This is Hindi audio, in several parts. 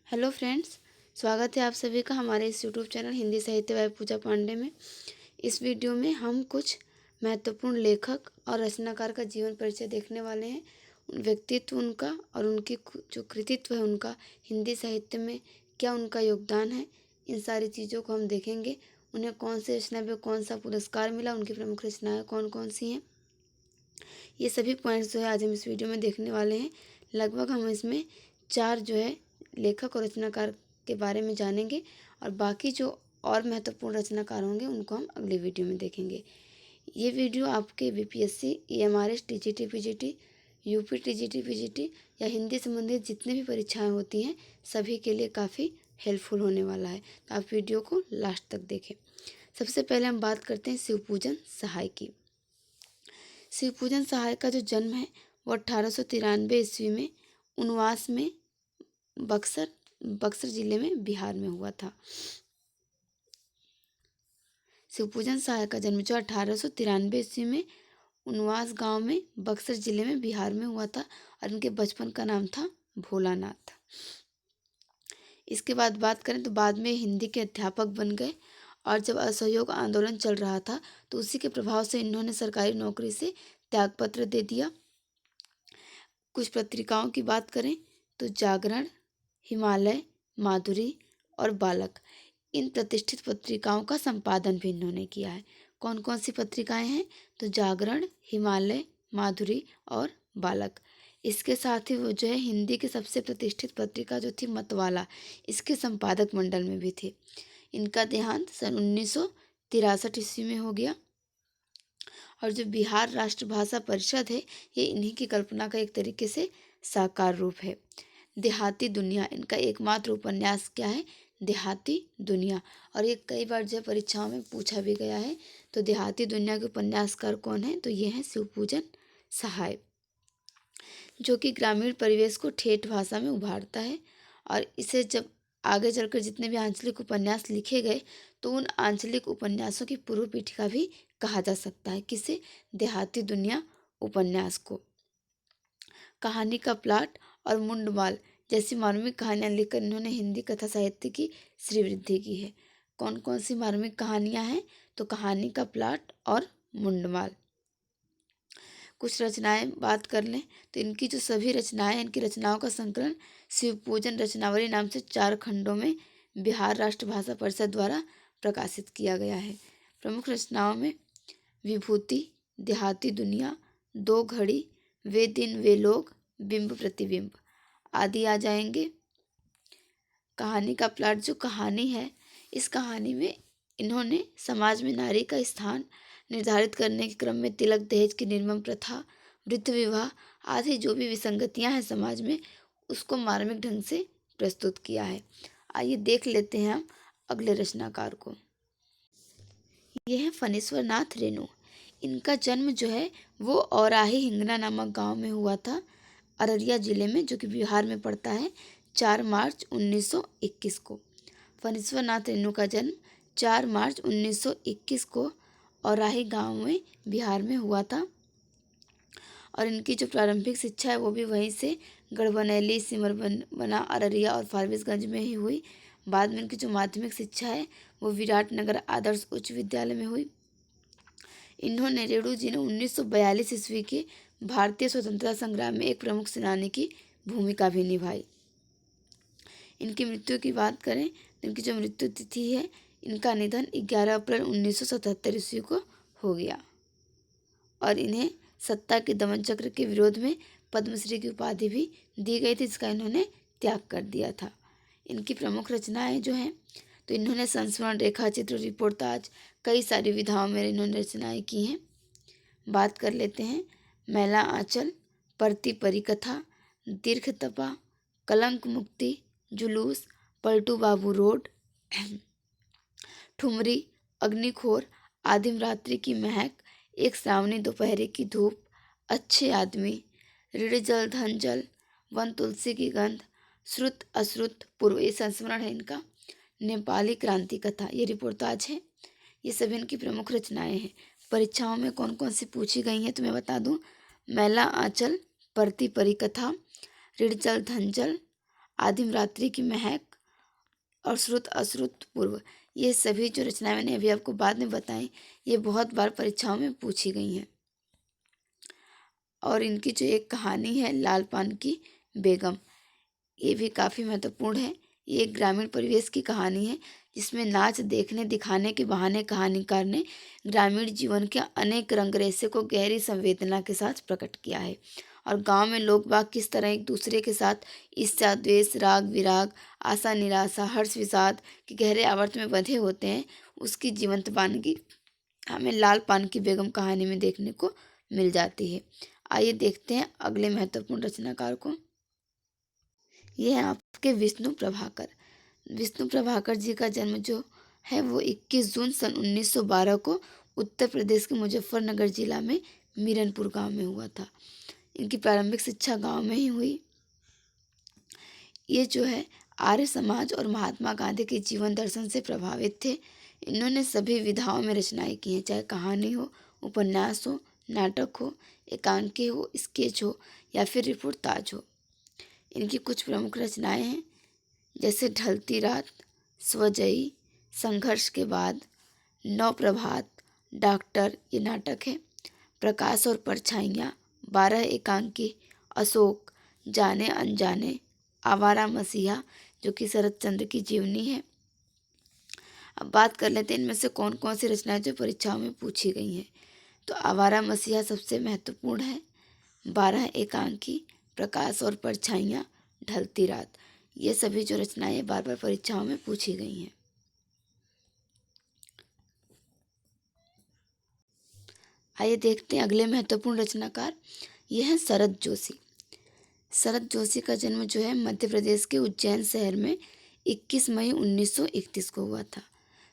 हेलो फ्रेंड्स, स्वागत है आप सभी का हमारे इस यूट्यूब चैनल हिंदी साहित्य बाय पूजा पांडे में। इस वीडियो में हम कुछ महत्वपूर्ण लेखक और रचनाकार का जीवन परिचय देखने वाले हैं। व्यक्तित्व उनका और उनकी जो कृतित्व है उनका हिंदी साहित्य में क्या उनका योगदान है, इन सारी चीज़ों को हम देखेंगे। उन्हें कौन सी रचना पे कौन सा पुरस्कार मिला, उनकी प्रमुख रचनाएँ कौन कौन सी हैं, ये सभी पॉइंट्स जो है आज हम इस वीडियो में देखने वाले हैं। लगभग हम इसमें 4 जो है लेखक और रचनाकार के बारे में जानेंगे और बाकी जो और महत्वपूर्ण रचनाकार होंगे उनको हम अगले वीडियो में देखेंगे। ये वीडियो आपके BPSC, EMRS, TGT, PGT, UP TGT, PGT या हिंदी संबंधित जितने भी परीक्षाएं होती हैं सभी के लिए काफ़ी हेल्पफुल होने वाला है, तो आप वीडियो को लास्ट तक देखें। सबसे पहले हम बात करते हैं शिवपूजन सहाय की। शिवपूजन सहाय का जो जन्म है वो 1893 ईस्वी में उनवास में बक्सर जिले में बिहार में हुआ था। शिवपूजन सहाय का जन्म जो 1893 ईस्वी में उनवास गांव में बक्सर जिले में बिहार में हुआ था और उनके बचपन का नाम था भोलानाथ। इसके बाद बात करें तो बाद में हिंदी के अध्यापक बन गए और जब असहयोग आंदोलन चल रहा था तो उसी के प्रभाव से इन्होंने सरकारी नौकरी से त्यागपत्र दे दिया। कुछ पत्रिकाओं की बात करें तो जागरण, हिमालय, माधुरी और बालक, इन प्रतिष्ठित पत्रिकाओं का संपादन भी इन्होंने किया है। कौन कौन सी पत्रिकाएं हैं तो जागरण, हिमालय, माधुरी और बालक। इसके साथ ही वो जो है हिंदी की सबसे प्रतिष्ठित पत्रिका जो थी मतवाला, इसके संपादक मंडल में भी थे। इनका देहांत सन 1963 ईस्वी में हो गया। और जो बिहार राष्ट्रभाषा परिषद है ये इन्हीं की कल्पना का एक तरीके से साकार रूप है। देहाती दुनिया, इनका एकमात्र उपन्यास क्या है, देहाती दुनिया, और ये कई बार जो परीक्षाओं में पूछा भी गया है। तो देहाती दुनिया के उपन्यासकार कौन है तो ये हैं शिवपूजन सहाय, जो कि ग्रामीण परिवेश को ठेठ भाषा में उभारता है। और इसे जब आगे चलकर जितने भी आंचलिक उपन्यास लिखे गए तो उन आंचलिक उपन्यासों की पूर्व पीठिका भी कहा जा सकता है। किसे, देहाती दुनिया उपन्यास को। कहानी का प्लाट और मुंडमाल जैसी मार्मिक कहानियां लिखकर इन्होंने हिंदी कथा साहित्य की श्रीवृद्धि की है। कौन कौन सी मार्मिक कहानियां हैं तो कहानी का प्लाट और मुंडमाल। कुछ रचनाएं बात कर लें तो इनकी जो सभी रचनाएं, इनकी रचनाओं का संकलन शिवपूजन रचनावली नाम से 4 खंडों में बिहार राष्ट्रभाषा परिषद द्वारा प्रकाशित किया गया है। प्रमुख रचनाओं में विभूति, देहाती दुनिया, दो घड़ी, वे दिन वे लोग, बिंब प्रतिबिंब आदि आ जाएंगे। कहानी का प्लाट जो कहानी है, इस कहानी में इन्होंने समाज में नारी का स्थान निर्धारित करने के क्रम में तिलक, दहेज की निर्मम प्रथा, वृद्ध विवाह आदि जो भी विसंगतियां हैं समाज में, उसको मार्मिक ढंग से प्रस्तुत किया है। आइए देख लेते हैं हम अगले रचनाकार को। यह है फणीश्वर नाथ रेणु। इनका जन्म जो है वो औराही हिंगना नामक गांव में हुआ था, अररिया जिले में, जो कि बिहार में पड़ता है, 4 मार्च 1921 को। फणीश्वर नाथ रेणु का जन्म 4 मार्च 1921 को औराही गांव में बिहार में हुआ था। और इनकी जो प्रारंभिक शिक्षा है वो भी वहीं से गढ़बनैली, सिमरबना, अररिया और फारबिसगंज में ही हुई। बाद में इनकी जो माध्यमिक शिक्षा है वो विराटनगर आदर्श उच्च विद्यालय में हुई। इन्होंने, रेणु जी ने 1942 ईस्वी के भारतीय स्वतंत्रता संग्राम में एक प्रमुख सेनानी की भूमिका भी निभाई। इनकी मृत्यु की बात करें तो इनकी जो मृत्यु तिथि है, इनका निधन 11 अप्रैल 1977 ईस्वी को हो गया। और इन्हें सत्ता के दमन चक्र के विरोध में पद्मश्री की उपाधि भी दी गई थी, जिसका इन्होंने त्याग कर दिया था। इनकी प्रमुख रचनाएं जो हैं तो इन्होंने संस्मरण, रेखा चित्र, रिपोर्टाज, कई सारी विधाओं में इन्होंने रचनाएं की हैं। बात कर लेते हैं मैला आंचल, परती परिकथा, दीर्घ तपा, कलंक मुक्ति, जुलूस, पलटू बाबू रोड, ठुमरी, अग्निखोर, आदिम रात्रि की महक, एक सावनी दोपहर की धूप, अच्छे आदमी, ऋण जल धन जल, वन तुलसी की गंध, श्रुत अश्रुत पूर्व, ये संस्मरण है इनका। नेपाली क्रांति कथा, ये रिपोर्टाज है। ये सभी इनकी प्रमुख रचनाएं हैं। परीक्षाओं में कौन कौन सी पूछी गई हैं तो मैं बता दूं, मैला आंचल, परती परिकथा, ऋण जल धन जल, आदिम रात्रि की महक और श्रुत अश्रुत पूर्व, ये सभी जो रचनाएं मैंने अभी आपको बाद में बताई, ये बहुत बार परीक्षाओं में पूछी गई हैं। और इनकी जो एक कहानी है लाल पान की बेगम, ये भी काफ़ी महत्वपूर्ण है। ये एक ग्रामीण परिवेश की कहानी है जिसमें नाच देखने दिखाने के बहाने कहानीकार ने ग्रामीण जीवन के अनेक रंगरेसे को गहरी संवेदना के साथ प्रकट किया है। और गांव में लोग बाग किस तरह एक दूसरे के साथ ईर्ष्या द्वेष राग विराग आशा निराशा हर्ष विषाद के गहरे आवर्त में बंधे होते हैं, उसकी जीवंत वानगी हमें लाल पान की बेगम कहानी में देखने को मिल जाती है। आइए देखते हैं अगले महत्वपूर्ण रचनाकार को। ये है आपके विष्णु प्रभाकर। विष्णु प्रभाकर जी का जन्म जो है वो 21 जून सन 1912 को उत्तर प्रदेश के मुजफ्फरनगर जिला में मीरनपुर गांव में हुआ था। इनकी प्रारंभिक शिक्षा गांव में ही हुई। ये जो है आर्य समाज और महात्मा गांधी के जीवन दर्शन से प्रभावित थे। इन्होंने सभी विधाओं में रचनाएं की हैं, चाहे कहानी हो, उपन्यास हो, नाटक हो, एकांकी हो, स्केच हो या फिर रिपोर्टाज हो। इनकी कुछ प्रमुख रचनाएं हैं जैसे ढलती रात, स्वजयी, संघर्ष के बाद, नौ प्रभात, डॉक्टर ये नाटक है, प्रकाश और परछाइयाँ, 12 एकांकी, अशोक, जाने अनजाने, आवारा मसीहा जो कि शरत चंद्र की जीवनी है। अब बात कर लेते हैं इनमें से कौन कौन सी रचनाएं जो परीक्षाओं में पूछी गई हैं। तो आवारा मसीहा सबसे महत्वपूर्ण है, 12 एकांकी, प्रकाश और परछाइयाँ, ढलती रात, ये सभी जो रचनाएं बार बार परीक्षाओं में पूछी गई हैं। आइए देखते हैं अगले महत्वपूर्ण रचनाकार, यह है शरद जोशी। शरद जोशी का जन्म जो है मध्य प्रदेश के उज्जैन शहर में 21 मई 1931 को हुआ था।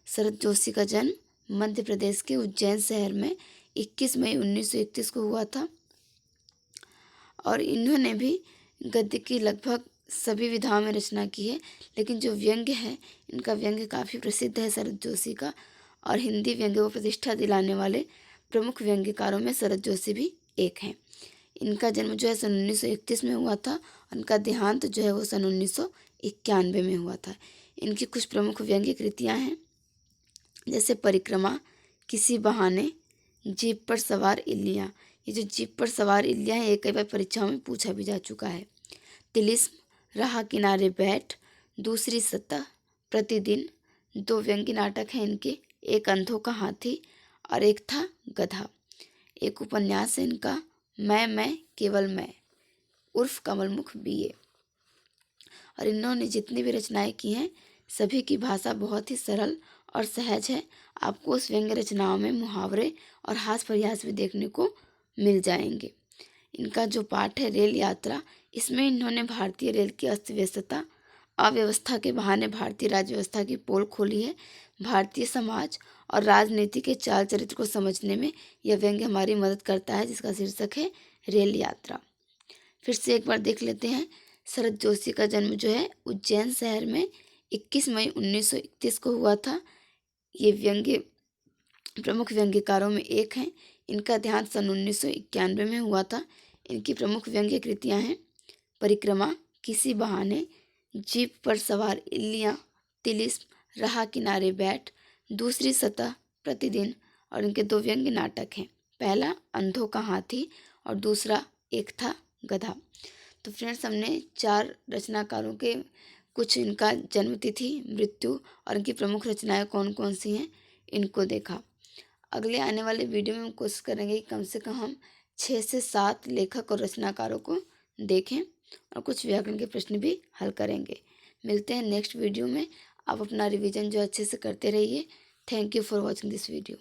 शरद जोशी का जन्म मध्य प्रदेश के उज्जैन शहर में 21 मई 1931 को हुआ था। और इन्होंने भी गद्य की लगभग सभी विधाओं में रचना की है, लेकिन जो व्यंग्य है इनका व्यंग्य काफ़ी प्रसिद्ध है शरद जोशी का। और हिंदी व्यंग्य को प्रतिष्ठा दिलाने वाले प्रमुख व्यंग्यकारों में शरद जोशी भी एक हैं। इनका जन्म जो है सन 1931 में हुआ था और इनका देहांत जो है वो सन 1991 में हुआ था। इनकी कुछ प्रमुख व्यंग्य कृतियाँ हैं जैसे परिक्रमा, किसी बहाने, जीप पर सवार इल्लियाँ। ये जो जीप पर सवार इल्लियाँ हैं ये कई बार परीक्षाओं में पूछा भी जा चुका है। तिलिस्म, राह किनारे बैठ, दूसरी सतह, प्रतिदिन, दो व्यंग्य नाटक हैं इनके, एक अंधों का हाथी और एक था गधा। एक उपन्यास है इनका, मैं केवल मैं, उर्फ कमलमुख बीए। और इन्होंने जितनी भी रचनाएं की हैं सभी की भाषा बहुत ही सरल और सहज है। आपको उस व्यंग्य रचनाओं में मुहावरे और हास्य प्रयास भी देखने को मिल जाएंगे। इनका जो पाठ है रेल यात्रा, इसमें इन्होंने भारतीय रेल की अस्त व्यस्तता, अव्यवस्था के बहाने भारतीय राज्य व्यवस्था की पोल खोली है। भारतीय समाज और राजनीति के चाल चरित्र को समझने में यह व्यंग्य हमारी मदद करता है, जिसका शीर्षक है रेल यात्रा। फिर से एक बार देख लेते हैं। शरद जोशी का जन्म जो है उज्जैन शहर में 21 मई 1931 को हुआ था। ये व्यंग्य प्रमुख व्यंग्यकारों में एक हैं। इनका देहांत सन 1991 में हुआ था। इनकी प्रमुख व्यंग्य कृतियाँ हैं परिक्रमा, किसी बहाने, जीप पर सवार इल्लियाँ, तिलिस्म, राह किनारे बैठ, दूसरी सतह, प्रतिदिन। और इनके दो व्यंग्य नाटक हैं, पहला अंधों का हाथी और दूसरा एक था गधा। तो फ्रेंड्स, हमने 4 रचनाकारों के कुछ इनका जन्मतिथि, मृत्यु और इनकी प्रमुख रचनाएं कौन कौन सी हैं इनको देखा। अगले आने वाले वीडियो में हम कोशिश करेंगे कि कम से कम हम 6 से 7 लेखक और रचनाकारों को देखें और कुछ व्याकरण के प्रश्न भी हल करेंगे। मिलते हैं नेक्स्ट वीडियो में। आप अपना रिवीजन जो अच्छे से करते रहिए। Thank you for watching this video.